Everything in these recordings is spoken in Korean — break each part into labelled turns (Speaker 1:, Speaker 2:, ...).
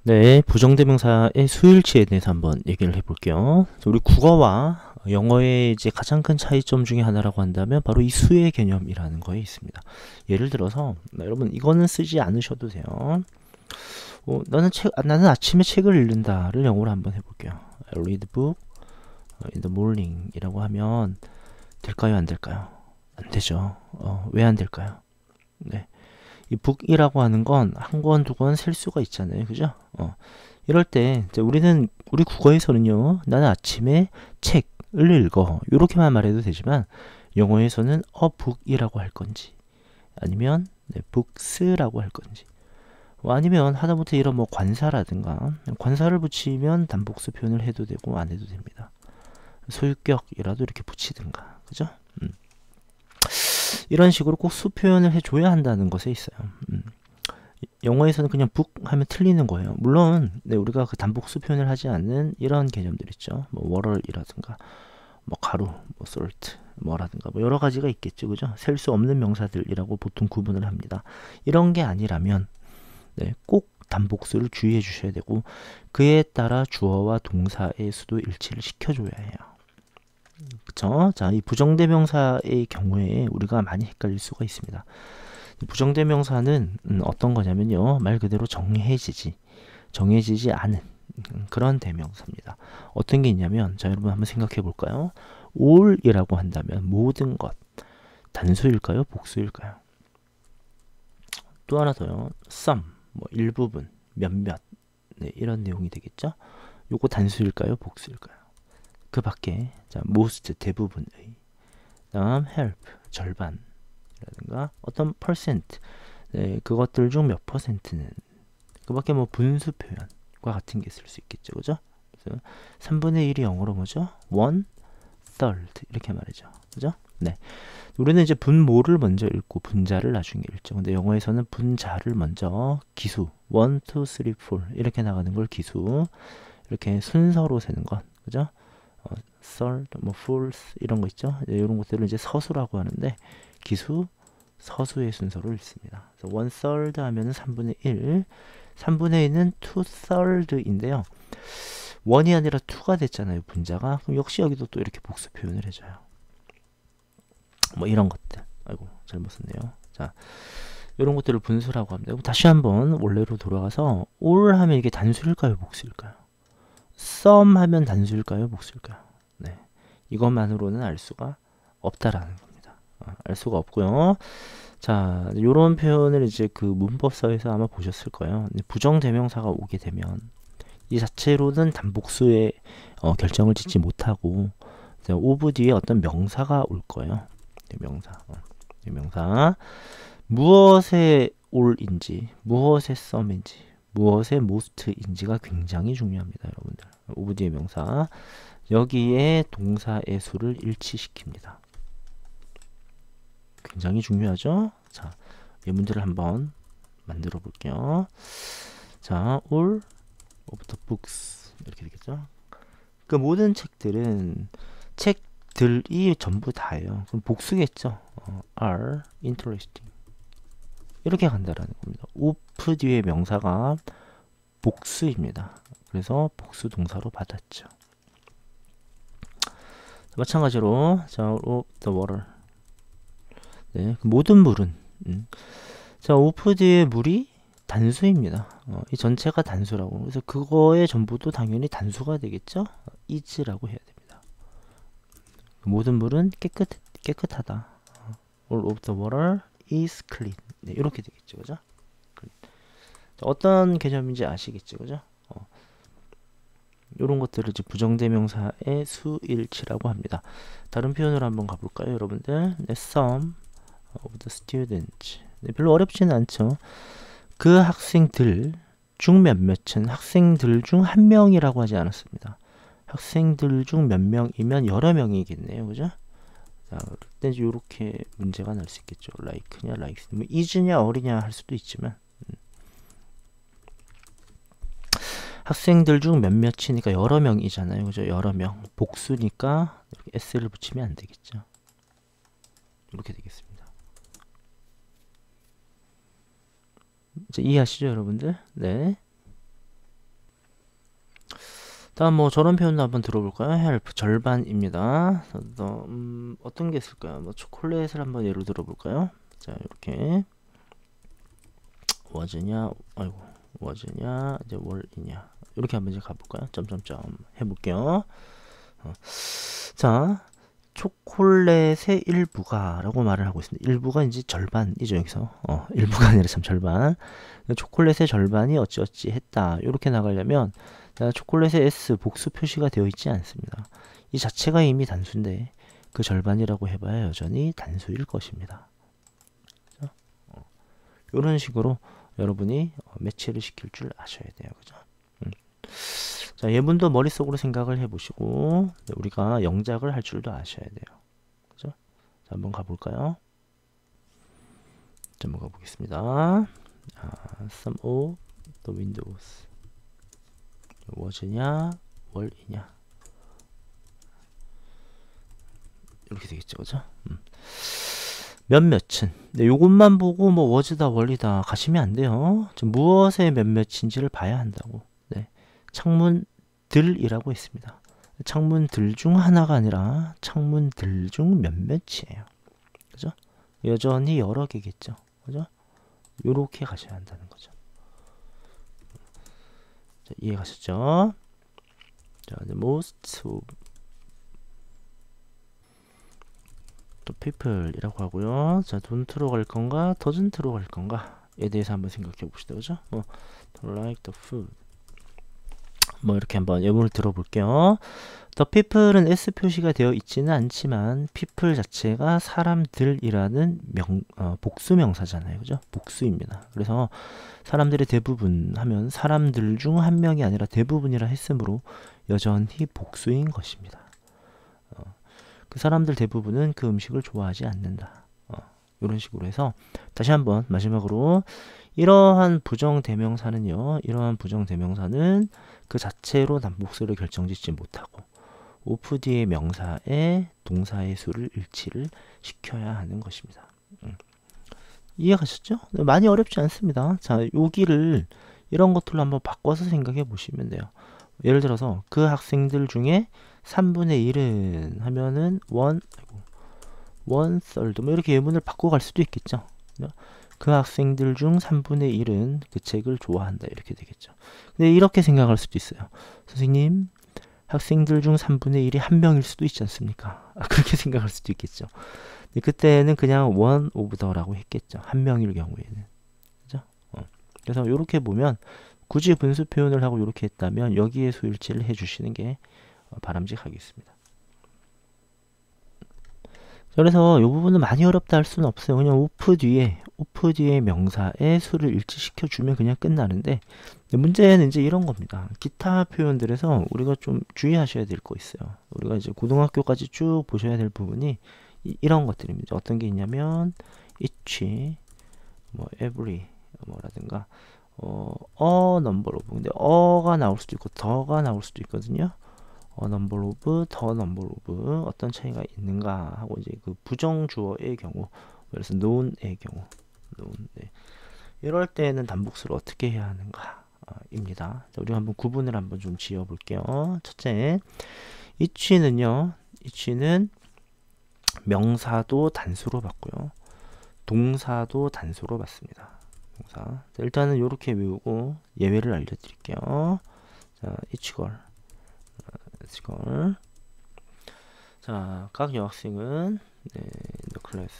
Speaker 1: 네, 부정대명사의 수일치에 대해서 한번 얘기를 해볼게요. 우리 국어와 영어의 이제 가장 큰 차이점 중에 하나라고 한다면 바로 이 수의 개념이라는 거에 있습니다. 예를 들어서 여러분 이거는 쓰지 않으셔도 돼요. 나는 아침에 책을 읽는다를 영어로 한번 해볼게요. I read book in the morning 이라고 하면 될까요, 안 될까요? 안 되죠. 왜 안 될까요? 네. 이 북이라고 하는 건 한 권, 두 권 셀 수가 있잖아요. 그죠? 이럴 때 이제 우리 국어에서는요. 나는 아침에 책을 읽어. 이렇게만 말해도 되지만 영어에서는 북이라고 할 건지 아니면 북스라고 할 건지 아니면 하다못해 이런 뭐 관사라든가 관사를 붙이면 단복수 표현을 해도 되고 안 해도 됩니다. 소유격이라도 이렇게 붙이든가. 그죠? 이런 식으로 꼭 수 표현을 해줘야 한다는 것에 있어요. 영어에서는 그냥 북 하면 틀리는 거예요. 물론 우리가 그 단복수 표현을 하지 않는 이런 개념들 있죠. 뭐 월이라든가 뭐 가루, 뭐 salt, 뭐라든가 뭐 여러 가지가 있겠죠. 그죠? 셀 수 없는 명사들이라고 보통 구분을 합니다. 이런 게 아니라면 꼭 단복수를 주의해 주셔야 되고 그에 따라 주어와 동사의 수도 일치를 시켜줘야 해요. 그쵸? 자, 이 부정대명사의 경우에 우리가 많이 헷갈릴 수가 있습니다. 부정대명사는 어떤 거냐면요. 말 그대로 정해지지 않은 그런 대명사입니다. 어떤 게 있냐면 자, 여러분 한번 생각해 볼까요? all이라고 한다면 모든 것 단수일까요? 복수일까요? 또 하나 더요. some 뭐 일부분, 몇몇 이런 내용이 되겠죠? 요거 단수일까요? 복수일까요? 그 밖에 자, most 대부분의 다음 help 절반이라든가 어떤 percent 그것들 중 몇 퍼센트는 그 밖에 뭐 분수 표현과 같은 게 있을 수 있겠죠. 그죠? 그래서 3분의 1이 영어로 뭐죠? 1/3 이렇게 말이죠. 그죠? 네. 우리는 이제 분모를 먼저 읽고 분자를 나중에 읽죠. 근데 영어에서는 분자를 먼저 기수 1, 2, 3, 4 이렇게 나가는 걸 기수 이렇게 순서로 세는 것. 그죠? third, 뭐 fourth 이런 거 있죠. 이런 것들을 이제 서수라고 하는데 기수, 서수의 순서로 읽습니다. 그래서 1/3 하면은 3분의 1, 3분의 1은 2/3인데요. 1이 아니라 2가 됐잖아요. 분자가. 그럼 역시 여기도 또 이렇게 복수 표현을 해줘요. 뭐 이런 것들. 아이고 잘못 썼네요. 자, 이런 것들을 분수라고 합니다. 다시 한번 원래로 돌아가서 all 하면 이게 단수일까요? 복수일까요? some 하면 단수일까요? 복수일까요? 네, 이것만으로는 알 수가 없다라는 겁니다. 알 수가 없고요. 자, 이런 표현을 이제 그 문법서에서 아마 보셨을 거예요. 부정대명사가 오게 되면 이 자체로는 단복수의 결정을 짓지 못하고 오브 뒤에 어떤 명사가 올 거예요. 명사 무엇의 all인지 무엇의 some인지 무엇의 most인지가 굉장히 중요합니다. 여러분들 오브 뒤의 명사 여기에 동사의 수를 일치시킵니다. 굉장히 중요하죠? 자, 예문들을 한번 만들어 볼게요. 자, all of the books 이렇게 되겠죠? 그 모든 책들은 책들이 전부 다예요. 그럼 복수겠죠? are interesting 이렇게 간다라는 겁니다. of 뒤에 명사가 복수입니다. 그래서 복수 동사로 받았죠. 마찬가지로 자, of the water 네, 모든 물은 자, of 뒤에 물이 단수입니다. 이 전체가 단수라고. 그래서 그거의 전부도 당연히 단수가 되겠죠? is라고 해야 됩니다. 모든 물은 깨끗하다. All of the water is clean. 네, 이렇게 되겠죠. 그죠? 어떤 개념인지 아시겠죠. 그죠? 이런 것들을 이제 부정대명사의 수일치라고 합니다. 다른 표현으로 한번 가볼까요, 여러분들? 네, some of the students. 네, 별로 어렵지는 않죠. 그 학생들 중 몇몇은 학생들 중 한 명이라고 하지 않았습니다. 학생들 중 몇 명이면 여러 명이겠네요. 그죠? 자, 그럴 때 이렇게 문제가 날 수 있겠죠. like냐, likes. 뭐 is냐, 어리냐 할 수도 있지만 학생들 중 몇몇이니까 여러 명이잖아요. 그죠? 여러 명. 복수니까 이렇게 s를 붙이면 안 되겠죠. 이렇게 되겠습니다. 이제 이해하시죠, 여러분들? 네. 다음 뭐 저런 표현도 한번 들어볼까요? help 절반입니다. 어떤 게 있을까요? 뭐 초콜릿을 한번 예로 들어볼까요? 자, 이렇게 was냐, 아이고, was냐, 이제 were이냐, 이렇게 한번 이제 가볼까요? 점점점 해볼게요. 자, 초콜릿의 일부가 라고 말을 하고 있습니다. 일부가 이제 절반이죠, 여기서. 일부가 아니라 참 절반. 초콜릿의 절반이 어찌어찌 했다. 이렇게 나가려면 초콜릿의 S 복수 표시가 되어 있지 않습니다. 이 자체가 이미 단수인데 그 절반이라고 해봐야 여전히 단수일 것입니다. 이런 식으로 여러분이 매치를 시킬 줄 아셔야 돼요. 그죠? 자, 예문도 머릿속으로 생각을 해보시고 우리가 영작을 할 줄도 아셔야 돼요. 그죠? 자, 한번 가볼까요? 자, 한번 가보겠습니다. Some of the windows was냐, were이냐, 이렇게 되겠죠, 그죠? 몇몇은, 네, 요것만 보고 뭐 was다, were이다 가시면 안 돼요. 지금 무엇의 몇몇인지를 봐야 한다고. 네, 창문들이라고 했습니다. 창문들 중 하나가 아니라 창문들 중 몇몇이에요. 그죠? 여전히 여러 개겠죠. 그죠? 요렇게 가셔야 한다는 거죠. 자, 이해 가셨죠? 자, the most of the people이라고 하고요. 자, don't로 갈 건가, doesn't로 갈 건가에 대해서 한번 생각해 봅시다. 그죠? don't like the food. 뭐 이렇게 한번 예문을 들어볼게요. The people은 S 표시가 되어 있지는 않지만 people 자체가 사람들이라는 복수 명사잖아요. 그죠? 복수입니다. 그래서 사람들의 대부분 하면 사람들 중 한 명이 아니라 대부분이라 했으므로 여전히 복수인 것입니다. 그 사람들 대부분은 그 음식을 좋아하지 않는다. 이런 식으로 해서 다시 한번 마지막으로 이러한 부정대명사는요. 이러한 부정대명사는 그 자체로 단복수를 결정짓지 못하고 of 뒤의 명사에 동사의 수를 일치를 시켜야 하는 것입니다. 이해가셨죠? 많이 어렵지 않습니다. 자, 여기를 이런 것들로 한번 바꿔서 생각해 보시면 돼요. 예를 들어서 그 학생들 중에 3분의 1은 하면은 1/3 뭐 이렇게 예문을 바꿔갈 수도 있겠죠. 그 학생들 중 3분의 1은 그 책을 좋아한다 이렇게 되겠죠. 근데 이렇게 생각할 수도 있어요. 선생님, 학생들 중 3분의 1이 한 명일 수도 있지 않습니까? 그렇게 생각할 수도 있겠죠. 근데 그때는 그냥 one of the라고 했겠죠. 한 명일 경우에는. 그죠? 그래서 이렇게 보면 굳이 분수 표현을 하고 이렇게 했다면 여기에 수일치를 해주시는 게 바람직하겠습니다. 그래서 이 부분은 많이 어렵다 할 수는 없어요. 그냥 of 뒤에 명사의 수를 일치시켜 주면 그냥 끝나는데, 문제는 이제 이런 겁니다. 기타 표현들에서 우리가 좀 주의하셔야 될 거 있어요. 우리가 이제 고등학교까지 쭉 보셔야 될 부분이 이런 것들입니다. 어떤 게 있냐면 each, 뭐 every, 뭐라든가 number of. 근데 가 나올 수도 있고 더가 나올 수도 있거든요. number of, the number of 어떤 차이가 있는가 하고 이제 그 부정 주어의 경우, 그래서 known의 경우, known, 네. 이럴 때는 단복수를 어떻게 해야 하는가 입니다. 자, 우리 한번 구분을 한번 좀 지어 볼게요. 첫째, each는요, each는 명사도 단수로 받고요, 동사도 단수로 받습니다. 동사. 자, 일단은 이렇게 외우고 예외를 알려드릴게요. 자, each girl. 자, 각 여학생은 the class,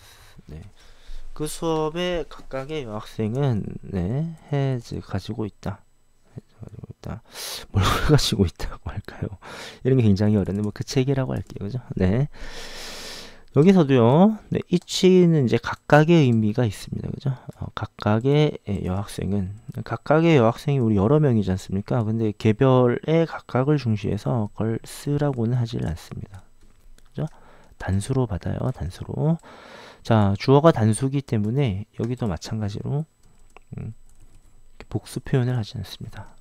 Speaker 1: 그 수업의 각각의 여학생은 has 가지고 있다. 뭘 가지고 있다고 할까요? 이런 게 굉장히 어렵네. 그 책이라고 할게요. 그죠? 여기서도요. each는 이제 각각의 의미가 있습니다. 그죠? 각각의 여학생이 우리 여러 명이지 않습니까? 근데 개별의 각각을 중시해서 그걸 쓰라고는 하질 않습니다. 그죠? 단수로 받아요. 단수로. 자, 주어가 단수기 때문에 여기도 마찬가지로 복수 표현을 하지 않습니다.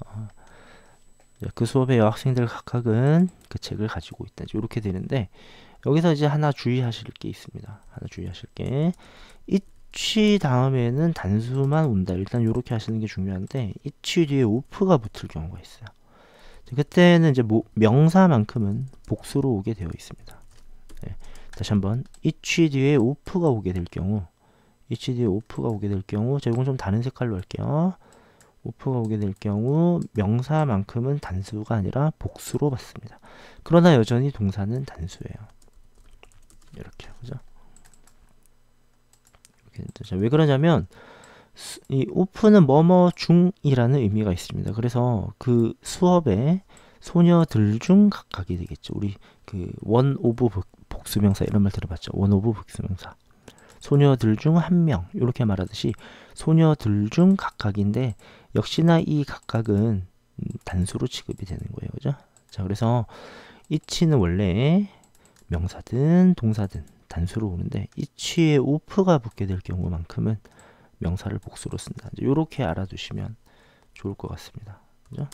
Speaker 1: 그 수업의 여학생들 각각은 그 책을 가지고 있다. 이렇게 되는데, 여기서 이제 하나 주의하실 게 있습니다. each 다음에는 단수만 온다. 일단 이렇게 하시는 게 중요한데, each 뒤에 of가 붙을 경우가 있어요. 그때는 이제 명사만큼은 복수로 오게 되어 있습니다. 네. 다시 한번 each 뒤에 of가 오게 될 경우, each 뒤에 of가 오게 될 경우, 자 이건 좀 다른 색깔로 할게요. of가 오게 될 경우 명사만큼은 단수가 아니라 복수로 받습니다. 그러나 여전히 동사는 단수예요. 이렇게, 그죠? 자, 왜 그러냐면 이 of는 뭐뭐 중이라는 의미가 있습니다. 그래서 그 수업에 소녀들 중 각각이 되겠죠. 우리 그 원 오브 복수명사 이런 말 들어봤죠. 원 오브 복수명사. 소녀들 중 한 명 이렇게 말하듯이 소녀들 중 각각인데 역시나 이 각각은 단수로 취급이 되는 거예요. 그죠? 자, 그래서 each는 원래 명사든 동사든 단수로 오는데 each에 of가 붙게 될 경우만큼은 명사를 복수로 쓴다. 이렇게 알아두시면 좋을 것 같습니다. 그죠?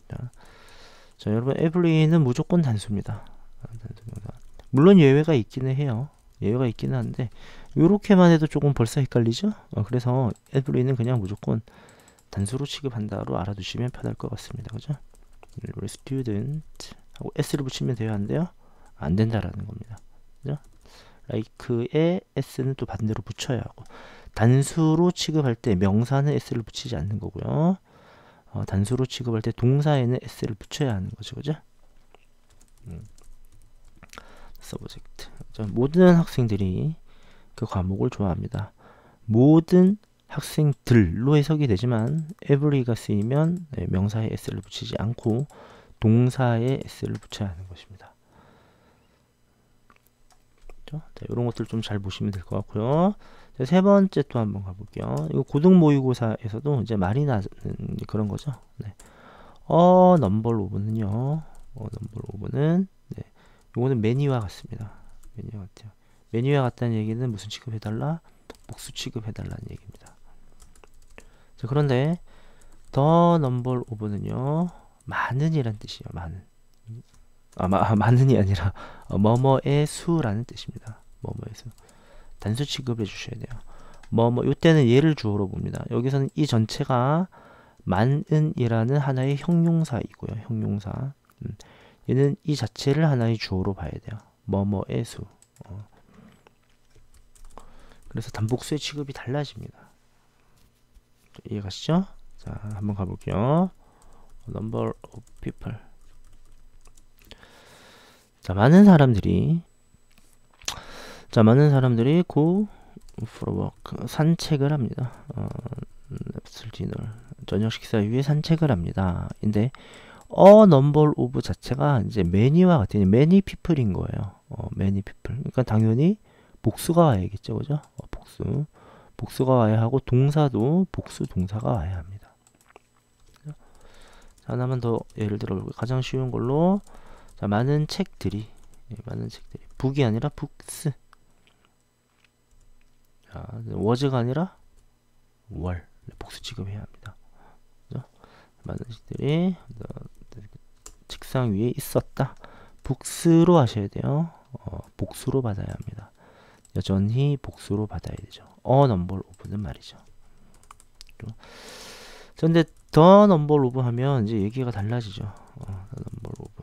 Speaker 1: 자, 여러분 every는 무조건 단수입니다. 단수 명사. 물론 예외가 있기는 해요. 예외가 있기는 한데 이렇게만 해도 조금 벌써 헷갈리죠? 그래서 every는 그냥 무조건 단수로 취급한다로 알아두시면 편할 것 같습니다. 그죠? 우리 student 하고 s를 붙이면 돼요? 안 돼요? 안 된다라는 겁니다. 그죠? like에 s는 또 반대로 붙여야 하고 단수로 취급할 때 명사는 s를 붙이지 않는 거고요. 단수로 취급할 때 동사에는 s를 붙여야 하는 거죠. 그죠? 서브젝트. 모든 학생들이 그 과목을 좋아합니다. 모든 학생들로 해석이 되지만 every가 쓰이면 명사에 s를 붙이지 않고 동사에 s를 붙여야 하는 것입니다. 자, 이런 것들 좀 잘 보시면 될 것 같고요. 자, 세 번째 또 한번 가볼게요. 이거 고등 모의고사에서도 이제 많이 나는 그런 거죠. 네. 넘버 오브는요. 넘버 오브는 네. 이거는 매니와 같습니다. 매니와 같아요. 매니와 같다는 얘기는 무슨 취급해달라? 복수 취급해달라는 얘기입니다. 자, 그런데 더 넘버 오브는요. 많은이란 뜻이에요. 많은. 많은이 아니라 뭐뭐의 수라는 뜻입니다. 뭐뭐의 수. 단수 취급해 주셔야 돼요. 뭐뭐 이때는 얘를 주어로 봅니다. 여기서는 이 전체가 많은이라는 하나의 형용사이고요. 형용사. 얘는 이 자체를 하나의 주어로 봐야 돼요. 뭐뭐의 수. 그래서 단복수의 취급이 달라집니다. 이해가시죠? 자, 한번 가볼게요. Number of people. 자, 많은 사람들이 go for walk. 산책을 합니다. after dinner. 저녁 식사 이후에 산책을 합니다. 근데 number of 자체가 이제 many와 같은 many people인 거예요. many people. 그러니까 당연히 복수가 와야겠죠, 그죠? 복수가 와야 하고 동사도 복수 동사가 와야 합니다. 자, 하나만 더 예를 들어볼게요. 가장 쉬운 걸로 자, 많은 책들이 북이 아니라 북스. 자, was가 아니라 were. 복수 취급해야 합니다. 그죠? 많은 책들이 책상 위에 있었다. 북스로 하셔야 돼요. 복수로 받아야 합니다. 여전히 복수로 받아야 되죠. 넘버 오브는 말이죠. 근데 더 넘버 오브 하면 이제 얘기가 달라지죠. 넘버 오브.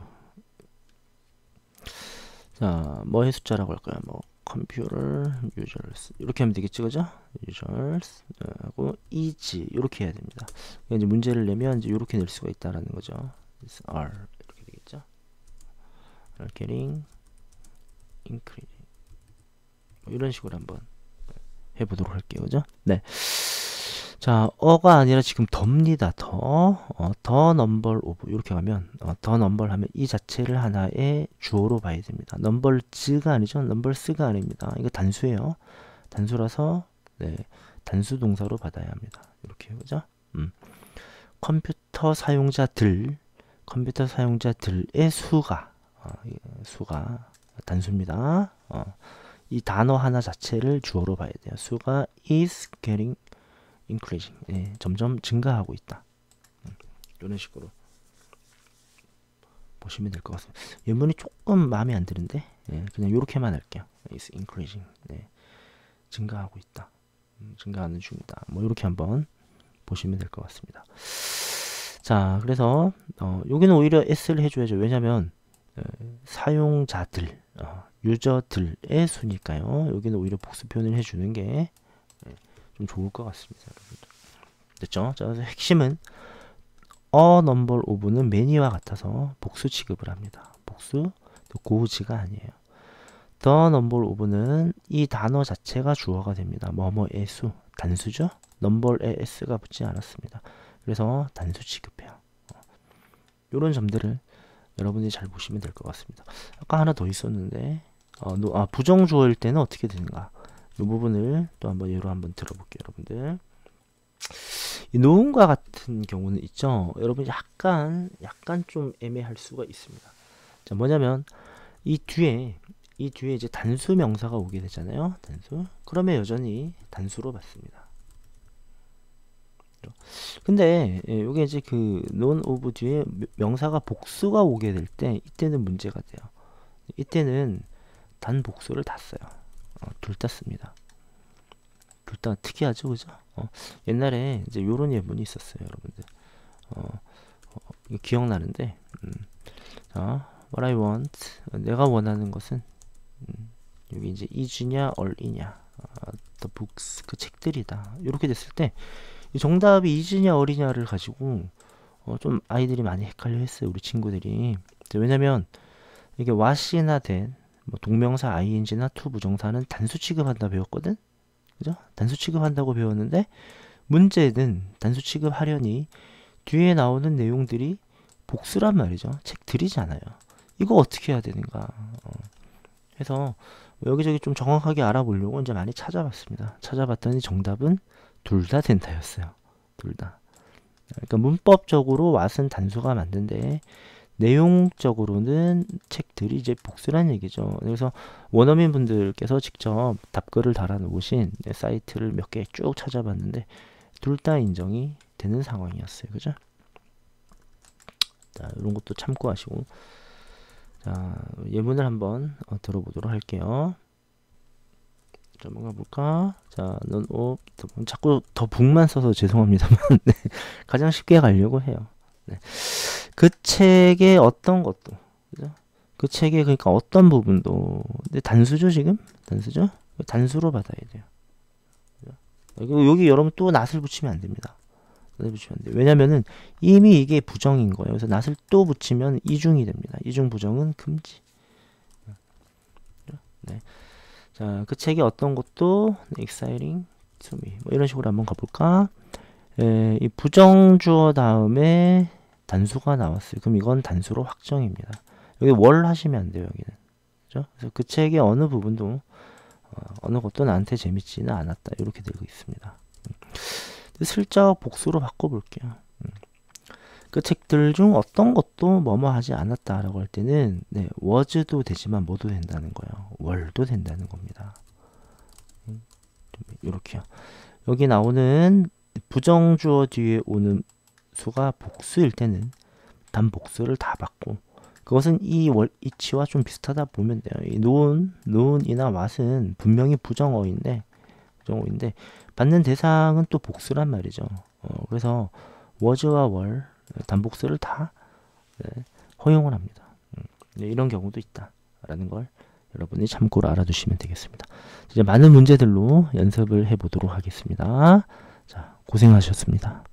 Speaker 1: 자, 뭐의 숫자라고 할까요? 뭐 컴퓨터 users 이렇게 하면 되겠지, 그죠? users 하고 is 이렇게 해야 됩니다. 이제 문제를 내면 이제 이렇게 낼 수가 있다라는 거죠. are 이렇게 되겠죠? are getting increasing 이런 식으로 한번 해보도록 할게요. 그죠? 네. 자, 가 아니라 지금 더입니다. 더 넘버 오브 이렇게 가면 더 넘버 하면 이 자체를 하나의 주어로 봐야 됩니다. 넘버즈가 아니죠. 넘버스가 아닙니다. 이거 단수예요. 단수라서 네, 단수 동사로 받아야 합니다. 이렇게 그죠? 컴퓨터 사용자들의 수가 단수입니다. 이 단어 하나 자체를 주어로 봐야 돼요. 수가 is getting increasing. 예, 점점 증가하고 있다. 이런 식으로 보시면 될 것 같습니다.原文이 조금 마음에 안 드는데 그냥 이렇게만 할게요. is increasing. 증가하고 있다. 증가하는 중이다. 뭐 이렇게 한번 보시면 될 것 같습니다. 자, 그래서 여기는 오히려 s를 해줘야죠. 왜냐면 사용자들, 유저들의 수니까요. 여기는 오히려 복수 표현을 해주는 게 좀 좋을 것 같습니다, 여러분들. 됐죠? 자, 그래서 핵심은 a number of는 many와 같아서 복수 취급을 합니다. 복수, 고우지가 아니에요. the number of는 이 단어 자체가 주어가 됩니다. 뭐뭐의 수, 단수죠? number에 s가 붙지 않았습니다. 그래서 단수 취급해요. 이런 점들을 여러분이 잘 보시면 될 것 같습니다. 아까 하나 더 있었는데 부정주어일 때는 어떻게 되는가, 이 부분을 또 한번 예로 한번 들어볼게요. 여러분들, 이 노음과 같은 경우는 있죠. 여러분 약간 좀 애매할 수가 있습니다. 자, 뭐냐면 이 뒤에 이제 단수 명사가 오게 되잖아요. 단수. 그러면 여전히 단수로 받습니다. 근데 이게 이제 그 non of 뒤에 명사가 복수가 오게 될 때 이때는 문제가 돼요. 이때는 단 복수를 다 써요. 둘 다 씁니다. 둘 다 특이하죠, 그죠? 옛날에 이제 요런 예문이 있었어요, 여러분들. 이거 기억나는데, 자, what I want, 내가 원하는 것은, 여기 이제 is냐, or이냐, the books, 그 책들이다. 이렇게 됐을 때, 이 정답이 is냐, or이냐를 가지고, 좀 아이들이 많이 헷갈려 했어요, 우리 친구들이. 왜냐면, 이게 what이나 that, 뭐 동명사 ing나 to 부정사는 단수 취급한다 배웠거든? 그죠? 단수 취급한다고 배웠는데, 문제는 단수 취급하려니 뒤에 나오는 내용들이 복수란 말이죠. 책들이잖아요. 이거 어떻게 해야 되는가 해서 여기저기 좀 정확하게 알아보려고 이제 많이 찾아봤습니다. 찾아봤더니 정답은 둘 다 된다였어요. 둘 다. 그러니까 문법적으로 왓은 단수가 맞는데 내용적으로는 책들이 이제 복수란 얘기죠. 그래서 원어민 분들께서 직접 답글을 달아놓으신 사이트를 몇 개 쭉 찾아봤는데 둘 다 인정이 되는 상황이었어요. 그죠? 자, 이런 것도 참고하시고, 자, 예문을 한번 들어보도록 할게요. 자, 뭔가 볼까? 자, non of, 자꾸 더 북만 써서 죄송합니다만 네, 가장 쉽게 가려고 해요. 네. 그 책의 어떤 것도, 그죠? 그 책의 그러니까 어떤 부분도, 근데 단수죠, 지금? 단수죠? 단수로 받아야 돼요. 여기 여러분 또 낫을 붙이면 안 됩니다. 낫을 붙이면 안 돼요. 왜냐면은 이미 이게 부정인 거예요. 그래서 낫을 또 붙이면 이중이 됩니다. 이중 부정은 금지. 네. 자, 그 책의 어떤 것도 exciting to me. 뭐 이런 식으로 한번 가볼까? 이 부정주어 다음에 단수가 나왔어요. 그럼 이건 단수로 확정입니다. 여기 월 하시면 안 돼요. 여기는. 그죠? 그래서 그 책의 어느 부분도 어느 것도 나한테 재밌지는 않았다. 이렇게 되고 있습니다. 슬쩍 복수로 바꿔볼게요. 그 책들 중 어떤 것도 뭐뭐 하지 않았다라고 할 때는 네, was도 되지만 뭐도 된다는 거예요. were도 된다는 겁니다. 이렇게요. 여기 나오는 부정주어 뒤에 오는 수가 복수일 때는 단복수를 다 받고, 그것은 이 이치와 좀 비슷하다 보면 돼요. 이 noon이나 what은 분명히 부정어인데 받는 대상은 또 복수란 말이죠. 그래서 was와 were 단복수를 다 허용을 합니다. 이런 경우도 있다라는 걸 여러분이 참고로 알아두시면 되겠습니다. 이제 많은 문제들로 연습을 해보도록 하겠습니다. 자, 고생하셨습니다.